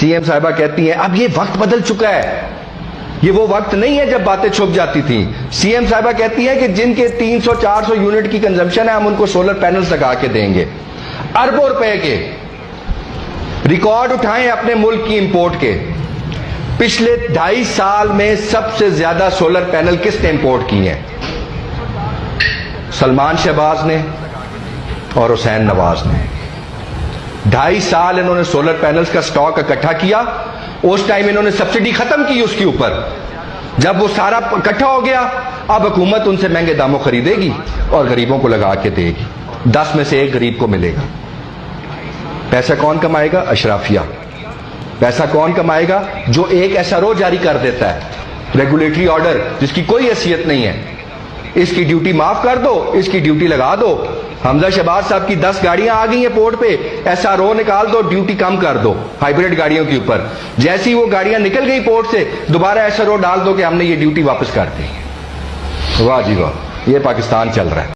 C M صاحبہ کہتی ہیں اب یہ وقت بدل چکا ہے, یہ وہ وقت نہیں ہے جب باتیں چھپ جاتی تھیں. سی ایم صاحبہ کہتی ہیں کہ جن کے 300-400 یونٹ کی کنزمپشن ہے ہم ان کو سولر پینلز لگا کے دیں گے. اربوں روپے کے ریکارڈ اٹھائیں اپنے ملک کی امپورٹ کے. پچھلے 2.5 سال میں سب سے زیادہ سولر پینل کس نے امپورٹ کی ہیں؟ سلمان شہباز نے اور حسین نواز نے. 2.5 سال انہوں نے سولر پینلز کا سٹاک اکٹھا کیا. اس ٹائم انہوں نے سبسڈی ختم کی اس کے اوپر. جب وہ سارا اکٹھا ہو گیا اب حکومت ان سے مہنگے داموں خریدے گی اور غریبوں کو لگا کے دے گی. 10 میں سے 1 غریب کو ملے گا. پیسہ کون کمائے گا؟ اشرافیہ. پیسہ کون کمائے گا؟ جو ایک ایسا رو جاری کر دیتا ہے, ریگولیٹری آرڈر جس کی کوئی حیثیت نہیں ہے. اس کی ڈیوٹی معاف کر دو, اس کی ڈیوٹی لگا دو. حمزہ شہباز صاحب کی 10 گاڑیاں آ گئی ہیں پورٹ پہ, ایسا رو نکال دو, ڈیوٹی کم کر دو ہائیبریڈ گاڑیوں کے اوپر. جیسی وہ گاڑیاں نکل گئی پورٹ سے دوبارہ ایسا رو ڈال دو کہ ہم نے یہ ڈیوٹی واپس کر دی. واہ جی واہ, یہ پاکستان چل رہا ہے.